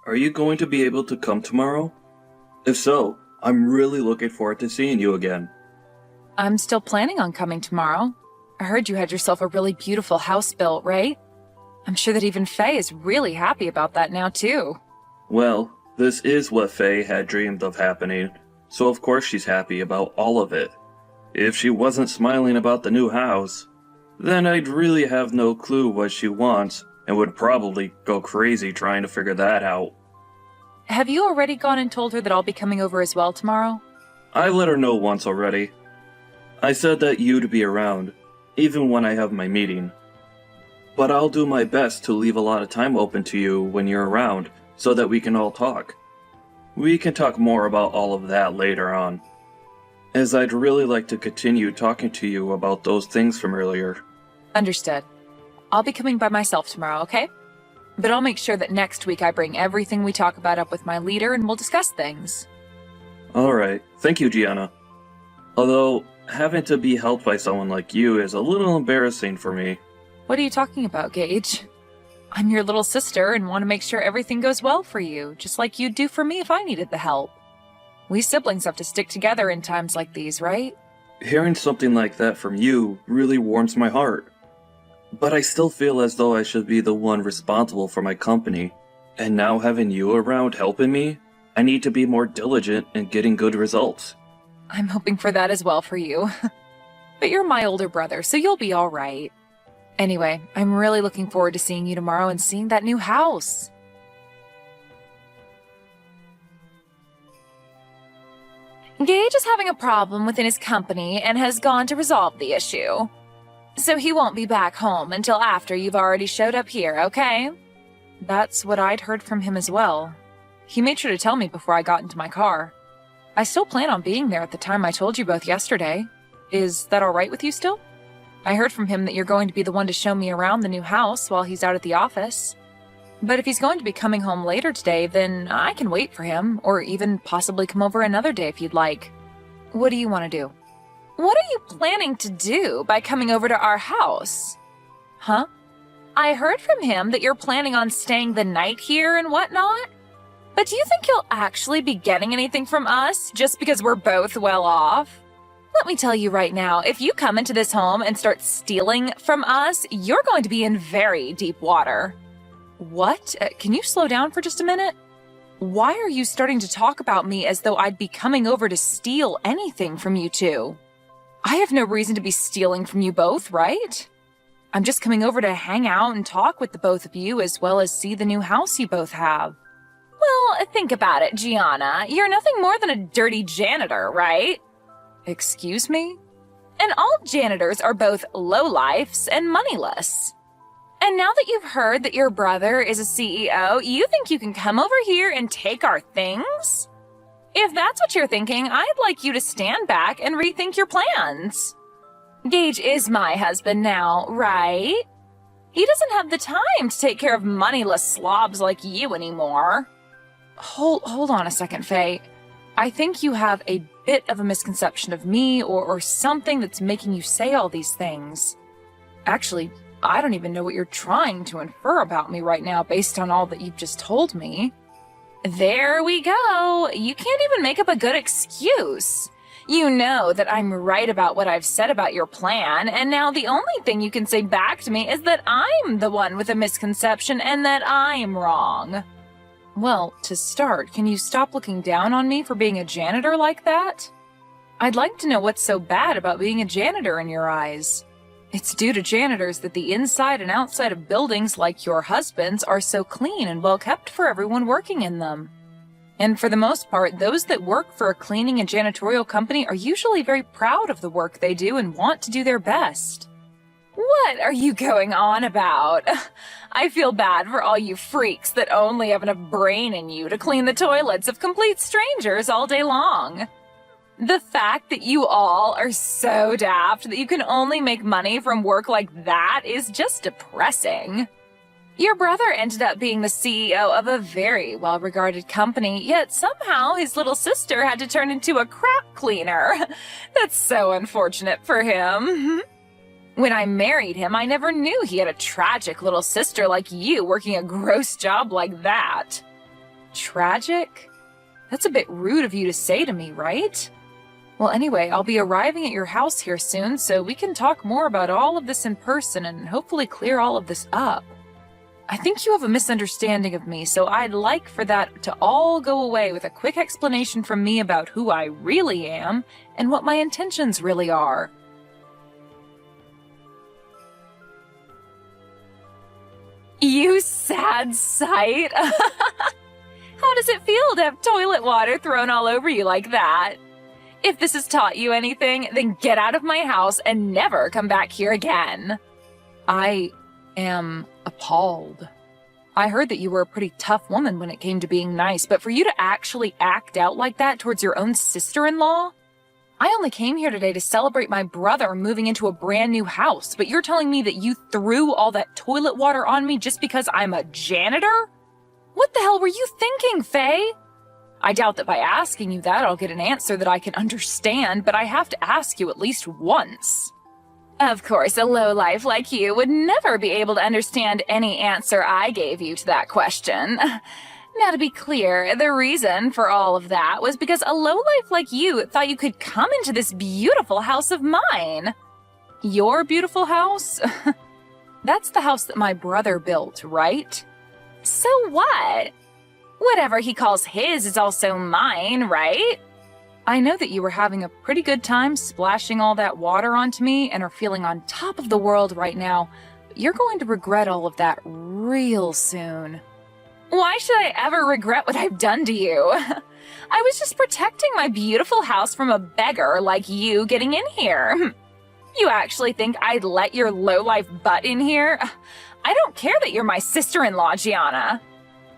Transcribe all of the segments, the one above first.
Are you going to be able to come tomorrow? If so, I'm really looking forward to seeing you again. I'm still planning on coming tomorrow. I heard you had yourself a really beautiful house built, right? I'm sure that even Faye is really happy about that now, too. Well, this is what Faye had dreamed of happening, so of course she's happy about all of it. If she wasn't smiling about the new house, then I'd really have no clue what she wants and would probably go crazy trying to figure that out. Have you already gone and told her that I'll be coming over as well tomorrow? I let her know once already. I said that you'd be around, even when I have my meeting. But I'll do my best to leave a lot of time open to you when you're around, so that we can all talk. We can talk more about all of that later on, as I'd really like to continue talking to you about those things from earlier. Understood. I'll be coming by myself tomorrow, okay? But I'll make sure that next week I bring everything we talk about up with my leader and we'll discuss things. Alright, thank you, Gianna. Although, having to be helped by someone like you is a little embarrassing for me. What are you talking about, Gage? I'm your little sister and want to make sure everything goes well for you, just like you'd do for me if I needed the help. We siblings have to stick together in times like these, right? Hearing something like that from you really warms my heart. But I still feel as though I should be the one responsible for my company. And now having you around helping me, I need to be more diligent in getting good results. I'm hoping for that as well for you. But you're my older brother, so you'll be all right. Anyway, I'm really looking forward to seeing you tomorrow and seeing that new house. Gage is having a problem within his company and has gone to resolve the issue. So he won't be back home until after you've already showed up here, okay? That's what I'd heard from him as well. He made sure to tell me before I got into my car. I still plan on being there at the time I told you both yesterday. Is that all right with you still? I heard from him that you're going to be the one to show me around the new house while he's out at the office. But if he's going to be coming home later today, then I can wait for him, or even possibly come over another day if you'd like. What do you want to do? What are you planning to do by coming over to our house? Huh? I heard from him that you're planning on staying the night here and whatnot. But do you think you'll actually be getting anything from us just because we're both well off? Let me tell you right now, if you come into this home and start stealing from us, you're going to be in very deep water. What? Can you slow down for just a minute? Why are you starting to talk about me as though I'd be coming over to steal anything from you two? I have no reason to be stealing from you both, right? I'm just coming over to hang out and talk with the both of you as well as see the new house you both have. Well, think about it, Gianna. You're nothing more than a dirty janitor, right? Excuse me? And all janitors are both lowlifes and moneyless. And now that you've heard that your brother is a CEO, you think you can come over here and take our things? If that's what you're thinking, I'd like you to stand back and rethink your plans. Gage is my husband now, right? He doesn't have the time to take care of moneyless slobs like you anymore. Hold on a second, Faye. I think you have a bit of a misconception of me or something that's making you say all these things. Actually, I don't even know what you're trying to infer about me right now based on all that you've just told me. There we go. You can't even make up a good excuse. You know that I'm right about what I've said about your plan, and now the only thing you can say back to me is that I'm the one with a misconception and that I'm wrong. Well, to start, can you stop looking down on me for being a janitor like that? I'd like to know what's so bad about being a janitor in your eyes. It's due to janitors that the inside and outside of buildings like your husband's are so clean and well kept for everyone working in them. And for the most part, those that work for a cleaning and janitorial company are usually very proud of the work they do and want to do their best. What are you going on about? I feel bad for all you freaks that only have enough brain in you to clean the toilets of complete strangers all day long. The fact that you all are so daft that you can only make money from work like that is just depressing. Your brother ended up being the CEO of a very well-regarded company, yet somehow his little sister had to turn into a crap cleaner. That's so unfortunate for him. When I married him, I never knew he had a tragic little sister like you working a gross job like that. Tragic? That's a bit rude of you to say to me, right? Well, anyway, I'll be arriving at your house here soon, so we can talk more about all of this in person and hopefully clear all of this up. I think you have a misunderstanding of me, so I'd like for that to all go away with a quick explanation from me about who I really am and what my intentions really are. You sad sight! How does it feel to have toilet water thrown all over you like that? If this has taught you anything, then get out of my house and never come back here again. I am appalled. I heard that you were a pretty tough woman when it came to being nice, but for you to actually act out like that towards your own sister-in-law? I only came here today to celebrate my brother moving into a brand new house, but you're telling me that you threw all that toilet water on me just because I'm a janitor? What the hell were you thinking, Faye? I doubt that by asking you that I'll get an answer that I can understand, but I have to ask you at least once. Of course, a lowlife like you would never be able to understand any answer I gave you to that question. Now, to be clear, the reason for all of that was because a lowlife like you thought you could come into this beautiful house of mine. Your beautiful house? That's the house that my brother built, right? So what? Whatever he calls his is also mine, right? I know that you were having a pretty good time splashing all that water onto me and are feeling on top of the world right now, but you're going to regret all of that real soon. Why should I ever regret what I've done to you? I was just protecting my beautiful house from a beggar like you getting in here. You actually think I'd let your lowlife butt in here? I don't care that you're my sister-in-law, Gianna.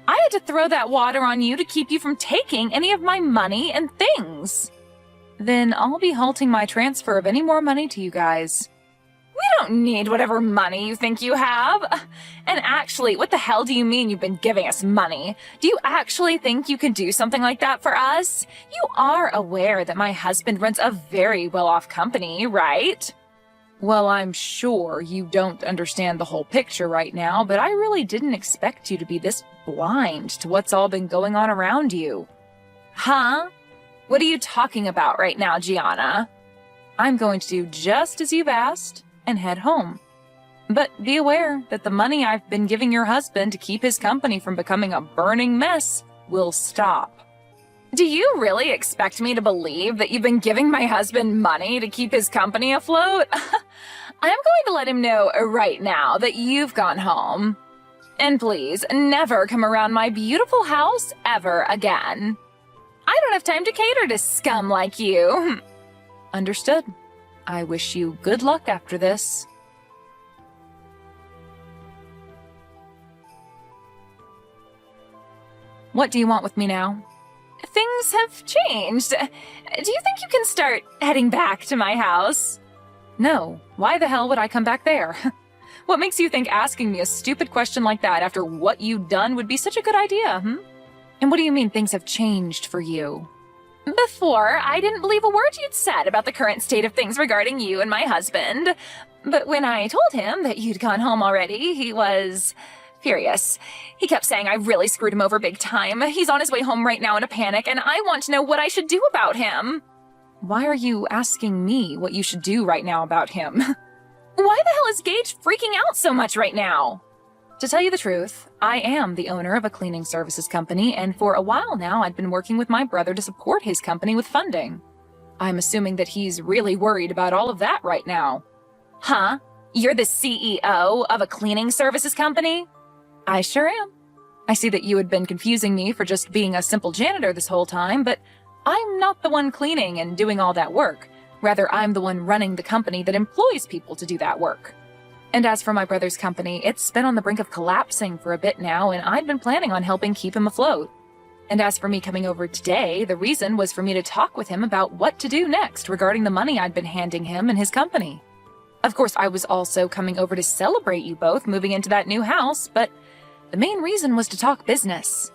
I had to throw that water on you to keep you from taking any of my money and things. Then I'll be halting my transfer of any more money to you guys. We don't need whatever money you think you have. And actually, what the hell do you mean you've been giving us money? Do you actually think you can do something like that for us? You are aware that my husband runs a very well-off company, right? Well, I'm sure you don't understand the whole picture right now, but I really didn't expect you to be this blind to what's all been going on around you. Huh? What are you talking about right now, Gianna? I'm going to do just as you've asked and head home. But be aware that the money I've been giving your husband to keep his company from becoming a burning mess will stop. Do you really expect me to believe that you've been giving my husband money to keep his company afloat? I'm going to let him know right now that you've gone home. And please, never come around my beautiful house ever again. I don't have time to cater to scum like you. Understood. I wish you good luck after this. What do you want with me now? Things have changed. Do you think you can start heading back to my house? No. Why the hell would I come back there? What makes you think asking me a stupid question like that after what you'd done would be such a good idea, And what do you mean things have changed for you? Before, I didn't believe a word you'd said about the current state of things regarding you and my husband. But when I told him that you'd gone home already, he was furious. He kept saying I really screwed him over big time. He's on his way home right now in a panic, and I want to know what I should do about him. Why are you asking me what you should do right now about him? Why the hell is Gage freaking out so much right now? To tell you the truth, I am the owner of a cleaning services company, and for a while now I'd been working with my brother to support his company with funding. I'm assuming that he's really worried about all of that right now. Huh? You're the CEO of a cleaning services company? I sure am. I see that you had been confusing me for just being a simple janitor this whole time, but I'm not the one cleaning and doing all that work. Rather, I'm the one running the company that employs people to do that work. And as for my brother's company, it's been on the brink of collapsing for a bit now, and I'd been planning on helping keep him afloat. And as for me coming over today, the reason was for me to talk with him about what to do next regarding the money I'd been handing him and his company. Of course, I was also coming over to celebrate you both moving into that new house, but the main reason was to talk business.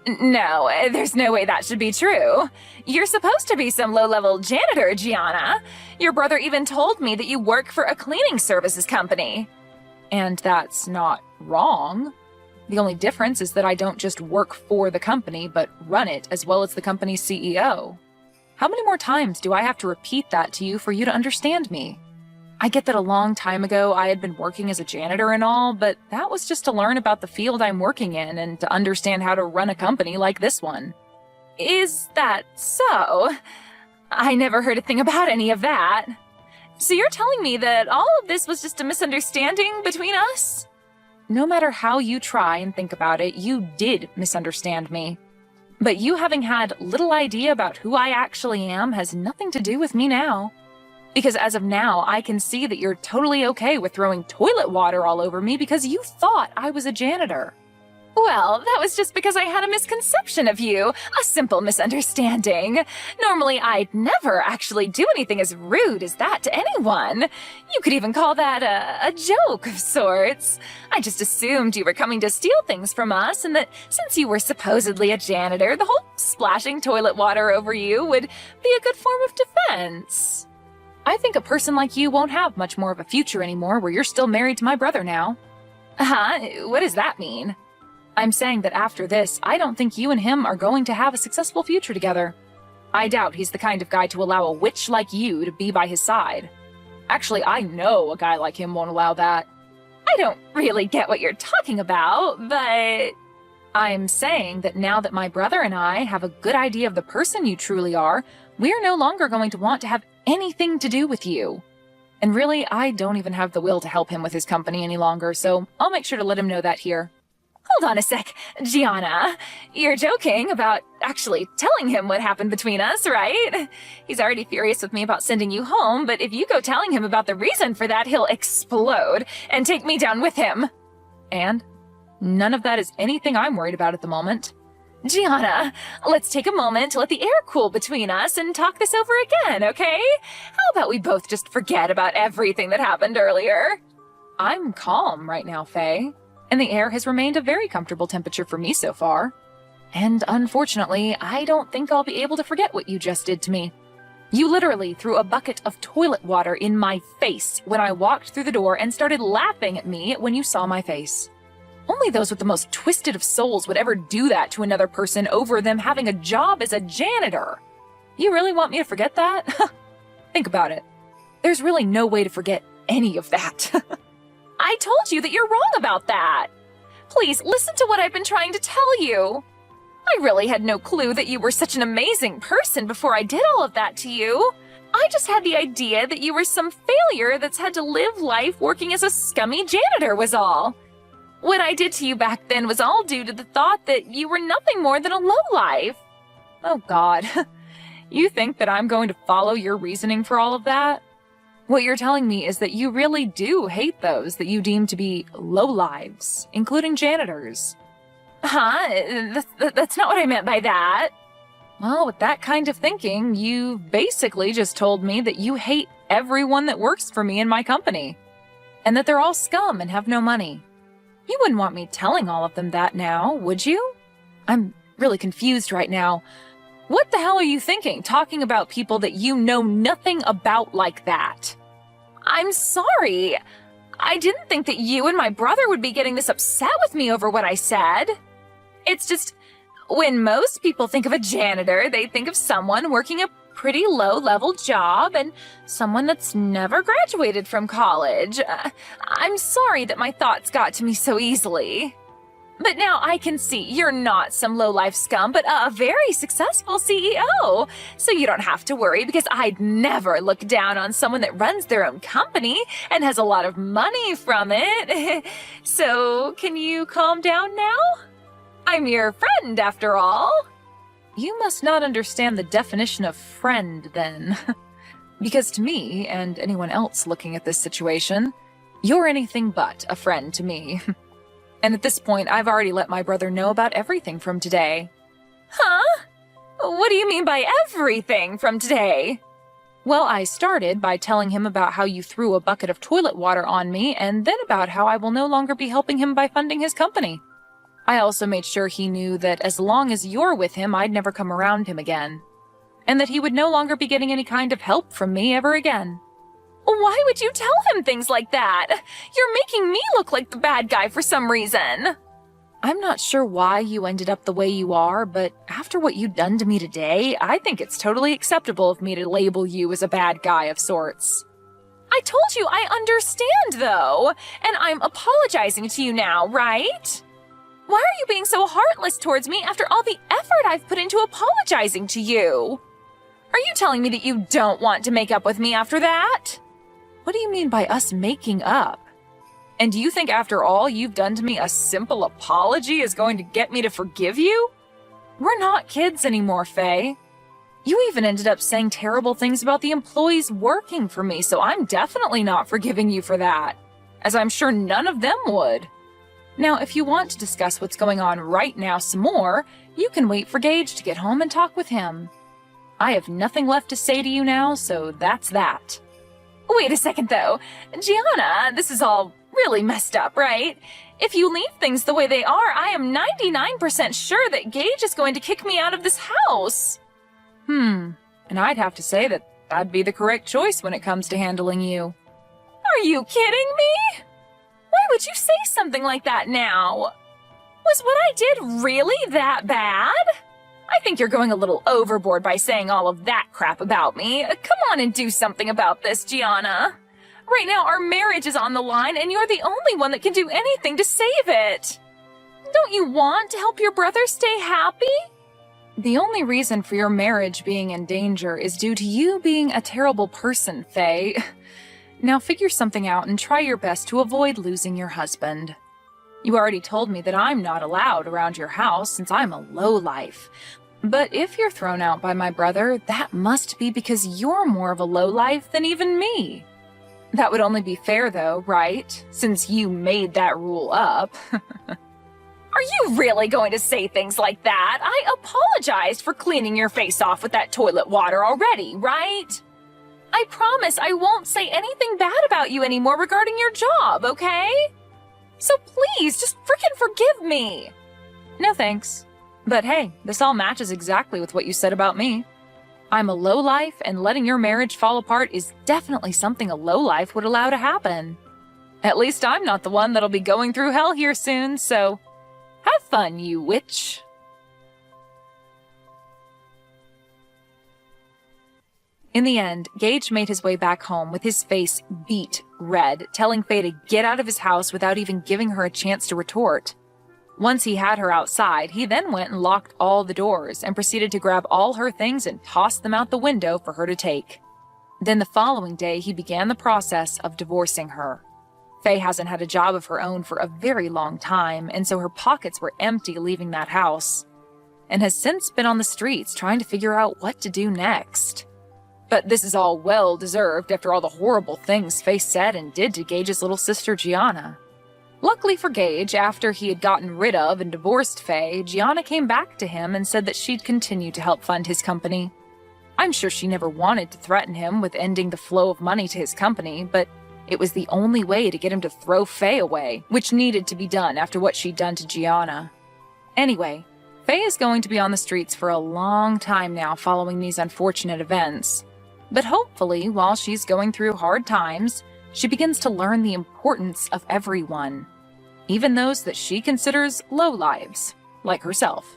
No, there's no way that should be true. You're supposed to be some low-level janitor, Gianna. Your brother even told me that you work for a cleaning services company. And that's not wrong. The only difference is that I don't just work for the company, but run it as well as the company's CEO. How many more times do I have to repeat that to you for you to understand me? I get that a long time ago I had been working as a janitor and all, but that was just to learn about the field I'm working in and to understand how to run a company like this one. Is that so? I never heard a thing about any of that. So you're telling me that all of this was just a misunderstanding between us? No matter how you try and think about it, you did misunderstand me. But you having had little idea about who I actually am has nothing to do with me now. Because as of now, I can see that you're totally okay with throwing toilet water all over me because you thought I was a janitor. Well, that was just because I had a misconception of you, a simple misunderstanding. Normally, I'd never actually do anything as rude as that to anyone. You could even call that a joke of sorts. I just assumed you were coming to steal things from us, and that since you were supposedly a janitor, the whole splashing toilet water over you would be a good form of defense. I think a person like you won't have much more of a future anymore where you're still married to my brother now. What does that mean? I'm saying that after this, I don't think you and him are going to have a successful future together. I doubt he's the kind of guy to allow a witch like you to be by his side. Actually, I know a guy like him won't allow that. I don't really get what you're talking about, but... I'm saying that now that my brother and I have a good idea of the person you truly are, we're no longer going to want to have anything to do with you. And really, I don't even have the will to help him with his company any longer, so I'll make sure to let him know that here. Hold on a sec, Gianna. You're joking about actually telling him what happened between us, right? He's already furious with me about sending you home, but if you go telling him about the reason for that, he'll explode and take me down with him. And none of that is anything I'm worried about at the moment. Gianna, let's take a moment to let the air cool between us and talk this over again, okay? How about we both just forget about everything that happened earlier? I'm calm right now, Faye. And the air has remained a very comfortable temperature for me so far. And unfortunately, I don't think I'll be able to forget what you just did to me. You literally threw a bucket of toilet water in my face when I walked through the door and started laughing at me when you saw my face. Only those with the most twisted of souls would ever do that to another person over them having a job as a janitor. You really want me to forget that? Think about it. There's really no way to forget any of that. I told you that you're wrong about that. Please, listen to what I've been trying to tell you. I really had no clue that you were such an amazing person before I did all of that to you. I just had the idea that you were some failure that's had to live life working as a scummy janitor was all. What I did to you back then was all due to the thought that you were nothing more than a lowlife. Oh God, you think that I'm going to follow your reasoning for all of that? What you're telling me is that you really do hate those that you deem to be lowlives, including janitors. That's not what I meant by that. Well, with that kind of thinking, you basically just told me that you hate everyone that works for me in my company, and that they're all scum and have no money. You wouldn't want me telling all of them that now, would you? I'm really confused right now. What the hell are you thinking, talking about people that you know nothing about like that? I'm sorry. I didn't think that you and my brother would be getting this upset with me over what I said. It's just, when most people think of a janitor, they think of someone working a pretty low-level job and someone that's never graduated from college. I'm sorry that my thoughts got to me so easily. But now I can see you're not some low-life scum, but a very successful CEO. So you don't have to worry because I'd never look down on someone that runs their own company and has a lot of money from it. So can you calm down now? I'm your friend after all. You must not understand the definition of friend then. Because to me, and anyone else looking at this situation, you're anything but a friend to me. And at this point, I've already let my brother know about everything from today. Huh? What do you mean by everything from today? Well, I started by telling him about how you threw a bucket of toilet water on me, and then about how I will no longer be helping him by funding his company. I also made sure he knew that as long as you're with him, I'd never come around him again. And that he would no longer be getting any kind of help from me ever again. Why would you tell him things like that? You're making me look like the bad guy for some reason. I'm not sure why you ended up the way you are, but after what you've done to me today, I think it's totally acceptable of me to label you as a bad guy of sorts. I told you I understand, though, and I'm apologizing to you now, right? Why are you being so heartless towards me after all the effort I've put into apologizing to you? Are you telling me that you don't want to make up with me after that? What do you mean by us making up? And do you think after all you've done to me, a simple apology is going to get me to forgive you? We're not kids anymore, Faye. You even ended up saying terrible things about the employees working for me, so I'm definitely not forgiving you for that, as I'm sure none of them would. Now, if you want to discuss what's going on right now some more, you can wait for Gage to get home and talk with him. I have nothing left to say to you now, so that's that. Wait a second, though. Gianna, this is all really messed up, right? If you leave things the way they are, I am 99% sure that Gage is going to kick me out of this house. And I'd have to say that that'd be the correct choice when it comes to handling you. Are you kidding me? Why would you say something like that now? Was what I did really that bad? I think you're going a little overboard by saying all of that crap about me. Come on and do something about this, Gianna. Right now, our marriage is on the line, and you're the only one that can do anything to save it. Don't you want to help your brother stay happy? The only reason for your marriage being in danger is due to you being a terrible person, Faye. Now figure something out and try your best to avoid losing your husband. You already told me that I'm not allowed around your house since I'm a lowlife. But if you're thrown out by my brother, that must be because you're more of a lowlife than even me. That would only be fair, though, right? Since you made that rule up. Are you really going to say things like that? I apologized for cleaning your face off with that toilet water already, right? I promise I won't say anything bad about you anymore regarding your job, okay? So please, just frickin' forgive me. No thanks. But hey, this all matches exactly with what you said about me. I'm a lowlife, and letting your marriage fall apart is definitely something a lowlife would allow to happen. At least I'm not the one that'll be going through hell here soon, so have fun, you witch. In the end, Gage made his way back home with his face beet red, telling Faye to get out of his house without even giving her a chance to retort. Once he had her outside, he then went and locked all the doors and proceeded to grab all her things and toss them out the window for her to take. Then the following day, he began the process of divorcing her. Faye hasn't had a job of her own for a very long time, and so her pockets were empty leaving that house, and has since been on the streets trying to figure out what to do next. But this is all well-deserved after all the horrible things Faye said and did to Gage's little sister Gianna. Luckily for Gage, after he had gotten rid of and divorced Faye, Gianna came back to him and said that she'd continue to help fund his company. I'm sure she never wanted to threaten him with ending the flow of money to his company, but it was the only way to get him to throw Faye away, which needed to be done after what she'd done to Gianna. Anyway, Faye is going to be on the streets for a long time now following these unfortunate events. But hopefully, while she's going through hard times, she begins to learn the importance of everyone, even those that she considers lowlives, like herself.